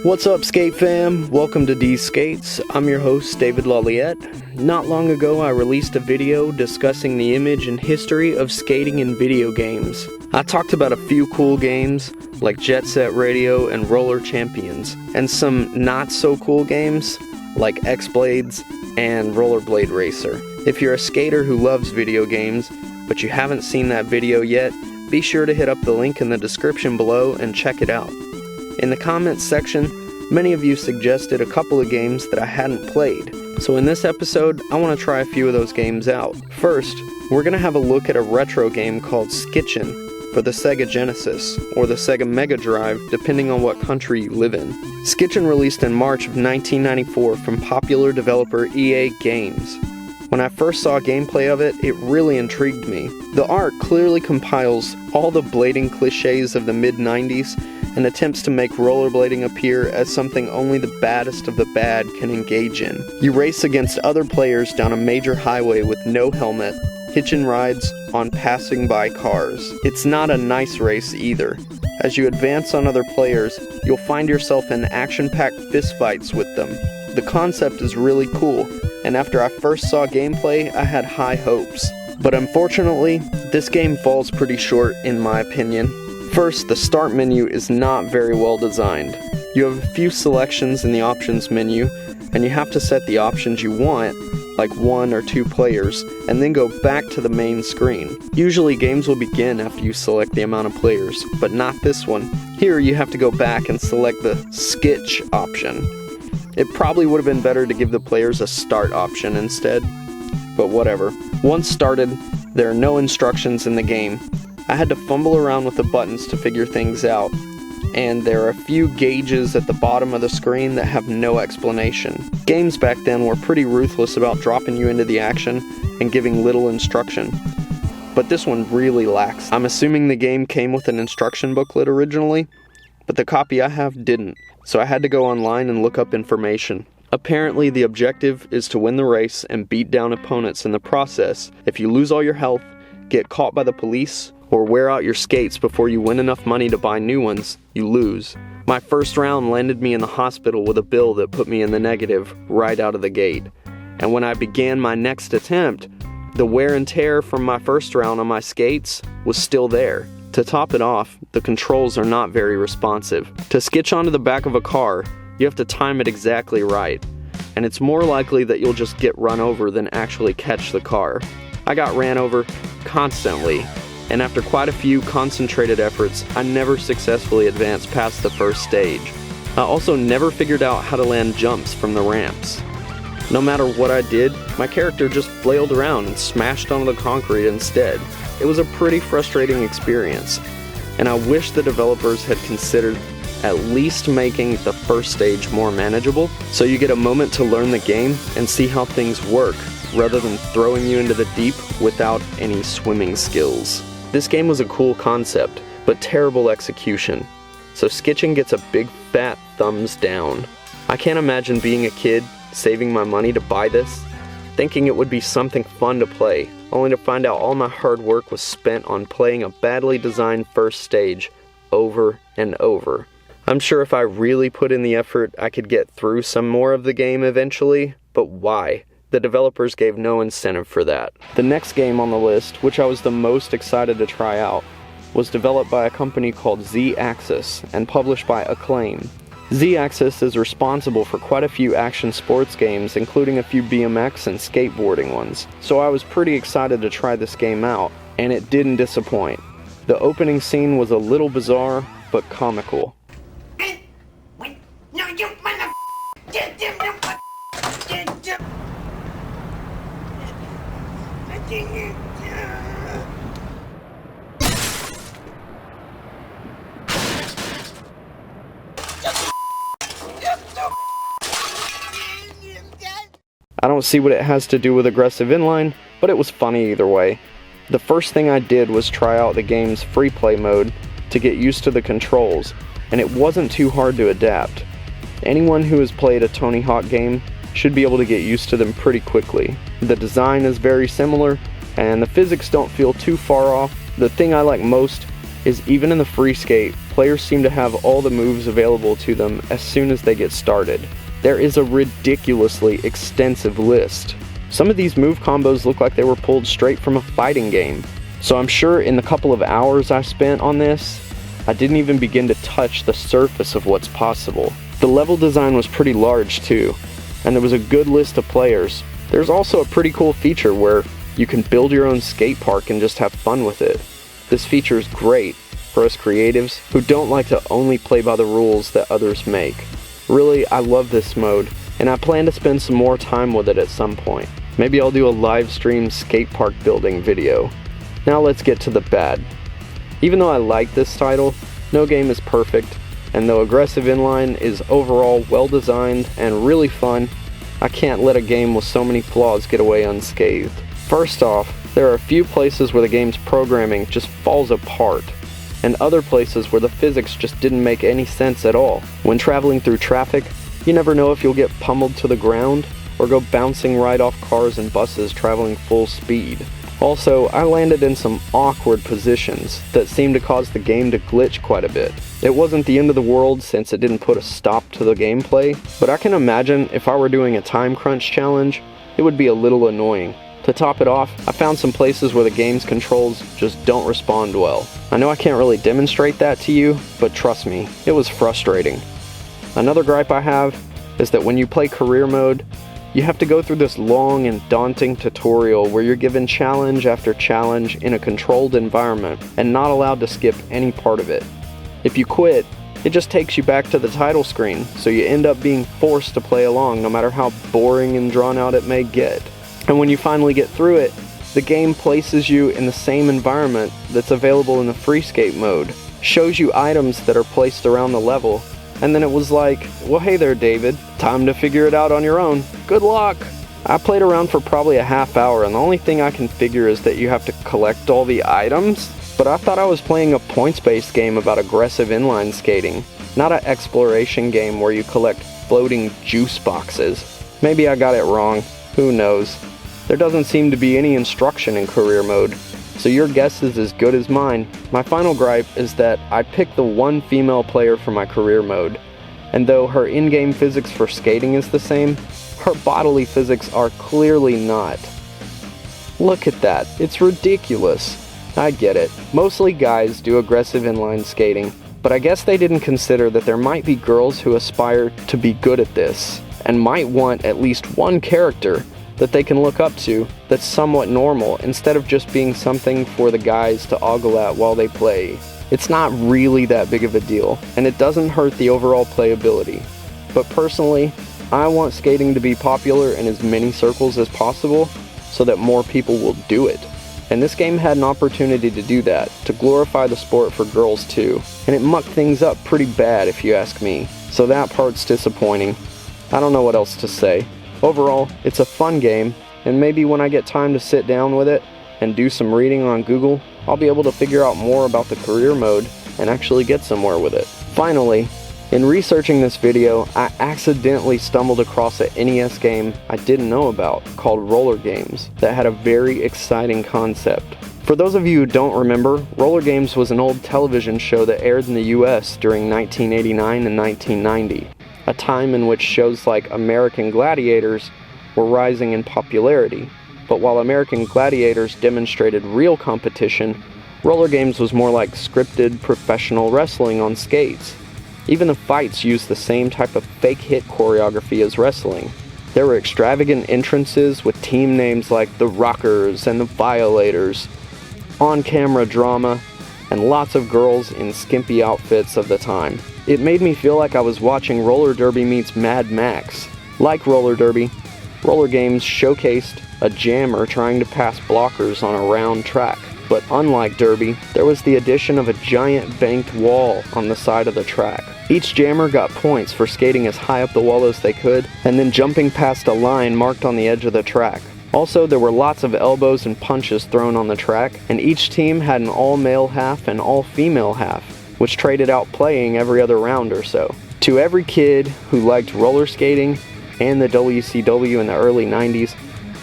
What's up, skate fam? Welcome to Deez Skates. I'm your host, David Laliette. Not long ago, I released a video discussing the image and history of skating in video games. I talked about a few cool games, like Jet Set Radio and Roller Champions, and some not so cool games, like X-Blades and Rollerblade Racer. If you're a skater who loves video games, but you haven't seen that video yet, be sure to hit up the link in the description below and check it out. In the comments section, many of you suggested a couple of games that I hadn't played. So in this episode, I want to try a few of those games out. First, we're going to have a look at a retro game called Skitch N for the Sega Genesis, or the Sega Mega Drive, depending on what country you live in. Skitch N released in March of 1994 from popular developer EA Games. When I first saw gameplay of it, it really intrigued me. The art clearly compiles all the blading cliches of the mid-90s and attempts to make rollerblading appear as something only the baddest of the bad can engage in. You race against other players down a major highway with no helmet, hitching rides on passing by cars. It's not a nice race either. As you advance on other players, you'll find yourself in action-packed fistfights with them. The concept is really cool, and after I first saw gameplay, I had high hopes. But unfortunately, this game falls pretty short in my opinion. First, the start menu is not very well designed. You have a few selections in the options menu, and you have to set the options you want, like 1 or 2 players, and then go back to the main screen. Usually games will begin after you select the amount of players, but not this one. Here you have to go back and select the Skitch option. It probably would have been better to give the players a start option instead, but whatever. Once started, there are no instructions in the game. I had to fumble around with the buttons to figure things out, and there are a few gauges at the bottom of the screen that have no explanation. Games back then were pretty ruthless about dropping you into the action and giving little instruction, but this one really lacks. I'm assuming the game came with an instruction booklet originally, but the copy I have didn't, so I had to go online and look up information. Apparently the objective is to win the race and beat down opponents in the process. If you lose all your health, get caught by the police, or wear out your skates before you win enough money to buy new ones, you lose. My first round landed me in the hospital with a bill that put me in the negative right out of the gate. And when I began my next attempt, the wear and tear from my first round on my skates was still there. To top it off, the controls are not very responsive. To skitch onto the back of a car, you have to time it exactly right, and it's more likely that you'll just get run over than actually catch the car. I got ran over constantly, and after quite a few concentrated efforts, I never successfully advanced past the first stage. I also never figured out how to land jumps from the ramps. No matter what I did, my character just flailed around and smashed onto the concrete instead. It was a pretty frustrating experience, and I wish the developers had considered at least making the first stage more manageable, so you get a moment to learn the game and see how things work, rather than throwing you into the deep without any swimming skills. This game was a cool concept, but terrible execution, so Skitch N gets a big fat thumbs down. I can't imagine being a kid, saving my money to buy this, thinking it would be something fun to play, only to find out all my hard work was spent on playing a badly designed first stage over and over. I'm sure if I really put in the effort, I could get through some more of the game eventually, but why? The developers gave no incentive for that. The next game on the list, which I was the most excited to try out, was developed by a company called Z-Axis and published by Acclaim. Z-Axis is responsible for quite a few action sports games, including a few BMX and skateboarding ones, so I was pretty excited to try this game out, and it didn't disappoint. The opening scene was a little bizarre, but comical. I don't see what it has to do with aggressive inline, but it was funny either way. The first thing I did was try out the game's free play mode to get used to the controls, and it wasn't too hard to adapt. Anyone who has played a Tony Hawk game should be able to get used to them pretty quickly. The design is very similar, and the physics don't feel too far off. The thing I like most is even in the free skate, players seem to have all the moves available to them as soon as they get started. There is a ridiculously extensive list. Some of these move combos look like they were pulled straight from a fighting game. So I'm sure in the couple of hours I spent on this, I didn't even begin to touch the surface of what's possible. The level design was pretty large too, and there was a good list of players. There's also a pretty cool feature where you can build your own skate park and just have fun with it. This feature is great for us creatives who don't like to only play by the rules that others make. Really, I love this mode, and I plan to spend some more time with it at some point. Maybe I'll do a live stream skate park building video. Now let's get to the bad. Even though I like this title, no game is perfect, and though Aggressive Inline is overall well designed and really fun, I can't let a game with so many flaws get away unscathed. First off, there are a few places where the game's programming just falls apart, and other places where the physics just didn't make any sense at all. When traveling through traffic, you never know if you'll get pummeled to the ground or go bouncing right off cars and buses traveling full speed. Also, I landed in some awkward positions that seemed to cause the game to glitch quite a bit. It wasn't the end of the world since it didn't put a stop to the gameplay, but I can imagine if I were doing a time crunch challenge, it would be a little annoying. To top it off, I found some places where the game's controls just don't respond well. I know I can't really demonstrate that to you, but trust me, it was frustrating. Another gripe I have is that when you play career mode, you have to go through this long and daunting tutorial where you're given challenge after challenge in a controlled environment and not allowed to skip any part of it. If you quit, it just takes you back to the title screen, so you end up being forced to play along no matter how boring and drawn out it may get. And when you finally get through it, the game places you in the same environment that's available in the free skate mode, shows you items that are placed around the level, and then it was like, well hey there David, time to figure it out on your own. Good luck! I played around for probably a half hour and the only thing I can figure is that you have to collect all the items, but I thought I was playing a points-based game about aggressive inline skating, not an exploration game where you collect floating juice boxes. Maybe I got it wrong, who knows. There doesn't seem to be any instruction in career mode, so your guess is as good as mine. My final gripe is that I picked the one female player for my career mode, and though her in-game physics for skating is the same, her bodily physics are clearly not. Look at that, it's ridiculous. I get it, mostly guys do aggressive inline skating, but I guess they didn't consider that there might be girls who aspire to be good at this, and might want at least one character that they can look up to that's somewhat normal instead of just being something for the guys to ogle at while they play. It's not really that big of a deal, and it doesn't hurt the overall playability. But personally, I want skating to be popular in as many circles as possible so that more people will do it. And this game had an opportunity to do that, to glorify the sport for girls too, and it mucked things up pretty bad if you ask me. So that part's disappointing. I don't know what else to say. Overall, it's a fun game, and maybe when I get time to sit down with it and do some reading on Google, I'll be able to figure out more about the career mode and actually get somewhere with it. Finally, in researching this video, I accidentally stumbled across an NES game I didn't know about called Roller Games that had a very exciting concept. For those of you who don't remember, Roller Games was an old television show that aired in the US during 1989 and 1990. A time in which shows like American Gladiators were rising in popularity. But while American Gladiators demonstrated real competition, Roller Games was more like scripted professional wrestling on skates. Even the fights used the same type of fake hit choreography as wrestling. There were extravagant entrances with team names like the Rockers and the Violators, on-camera drama, and lots of girls in skimpy outfits of the time. It made me feel like I was watching Roller Derby meets Mad Max. Like Roller Derby, Roller Games showcased a jammer trying to pass blockers on a round track. But unlike Derby, there was the addition of a giant banked wall on the side of the track. Each jammer got points for skating as high up the wall as they could, and then jumping past a line marked on the edge of the track. Also, there were lots of elbows and punches thrown on the track, and each team had an all-male half and all-female half, which traded out playing every other round or so. To every kid who liked roller skating and the WCW in the early 90s,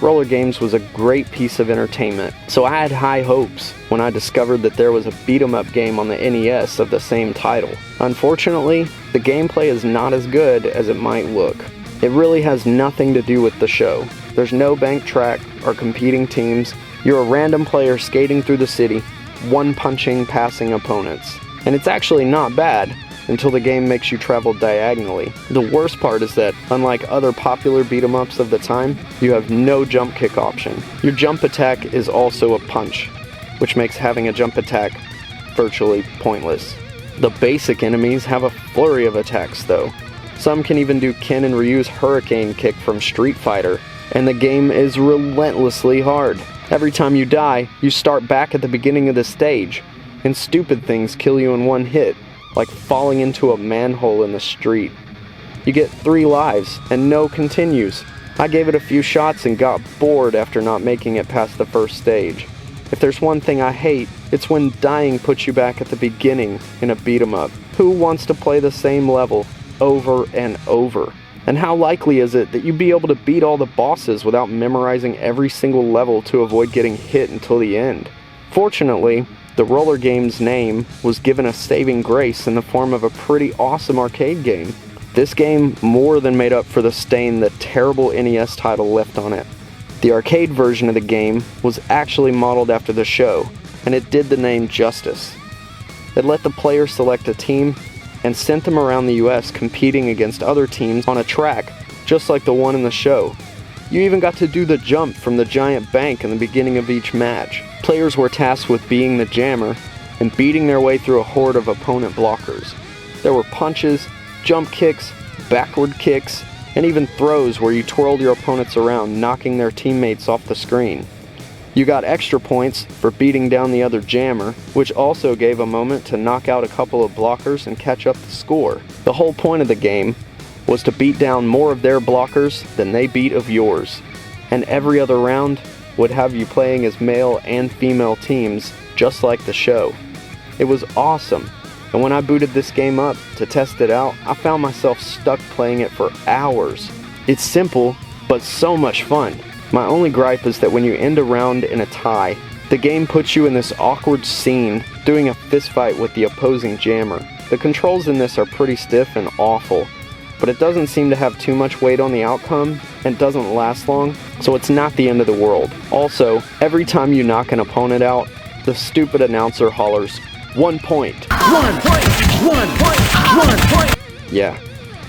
roller games was a great piece of entertainment, so I had high hopes when I discovered that there was a beat-em-up game on the NES of the same title. Unfortunately, the gameplay is not as good as it might look. It really has nothing to do with the show. There's no bank track or competing teams. You're a random player skating through the city, one-punching passing opponents. And it's actually not bad until the game makes you travel diagonally. The worst part is that, unlike other popular beat-em-ups of the time, you have no jump kick option. Your jump attack is also a punch, which makes having a jump attack virtually pointless. The basic enemies have a flurry of attacks though. Some can even do Ken and Ryu's hurricane kick from Street Fighter, and the game is relentlessly hard. Every time you die, you start back at the beginning of the stage, and stupid things kill you in one hit, like falling into a manhole in the street. You get 3 lives, and no continues. I gave it a few shots and got bored after not making it past the first stage. If there's one thing I hate, it's when dying puts you back at the beginning in a beat-em-up. Who wants to play the same level over and over? And how likely is it that you'd be able to beat all the bosses without memorizing every single level to avoid getting hit until the end? Fortunately, the roller game's name was given a saving grace in the form of a pretty awesome arcade game. This game more than made up for the stain the terrible NES title left on it. The arcade version of the game was actually modeled after the show, and it did the name justice. It let the player select a team and sent them around the US competing against other teams on a track, just like the one in the show. You even got to do the jump from the giant bank in the beginning of each match. Players were tasked with being the jammer and beating their way through a horde of opponent blockers. There were punches, jump kicks, backward kicks, and even throws where you twirled your opponents around, knocking their teammates off the screen. You got extra points for beating down the other jammer, which also gave a moment to knock out a couple of blockers and catch up the score. The whole point of the game was to beat down more of their blockers than they beat of yours, and every other round would have you playing as male and female teams, just like the show. It was awesome, and when I booted this game up to test it out, I found myself stuck playing it for hours. It's simple, but so much fun. My only gripe is that when you end a round in a tie, the game puts you in this awkward scene doing a fistfight with the opposing jammer. The controls in this are pretty stiff and awful, but it doesn't seem to have too much weight on the outcome and doesn't last long, so it's not the end of the world. Also, every time you knock an opponent out, the stupid announcer hollers, 1 point. 1 point! 1 point! 1 point! Yeah,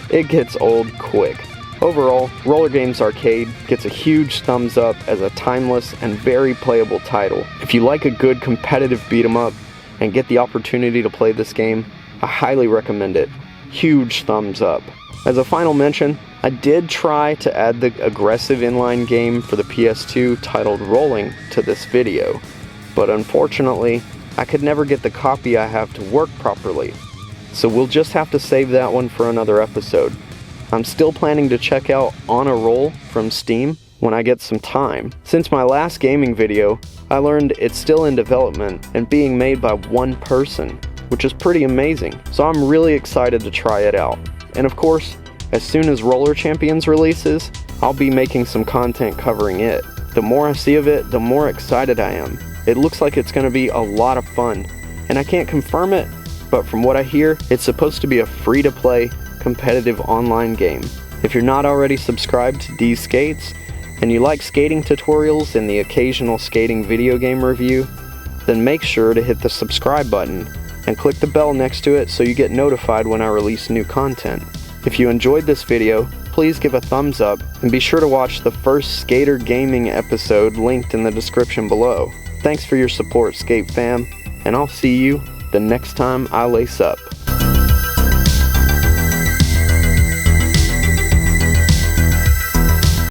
it gets old quick. Overall, Roller Games Arcade gets a huge thumbs up as a timeless and very playable title. If you like a good competitive beat 'em up and get the opportunity to play this game, I highly recommend it. Huge thumbs up. As a final mention, I did try to add the aggressive inline game for the PS2 titled Rolling to this video, but unfortunately, I could never get the copy I have to work properly, so we'll just have to save that one for another episode. I'm still planning to check out On a Roll from Steam when I get some time. Since my last gaming video, I learned it's still in development and being made by one person, which is pretty amazing, so I'm really excited to try it out. And of course, as soon as Roller Champions releases, I'll be making some content covering it. The more I see of it, the more excited I am. It looks like it's going to be a lot of fun, and I can't confirm it, but from what I hear, it's supposed to be a free-to-play, competitive online game. If you're not already subscribed to Deez Skates, and you like skating tutorials and the occasional skating video game review, then make sure to hit the subscribe button and click the bell next to it so you get notified when I release new content. If you enjoyed this video, please give a thumbs up and be sure to watch the first Skater Gaming episode linked in the description below. Thanks for your support, Skate fam, and I'll see you the next time I lace up.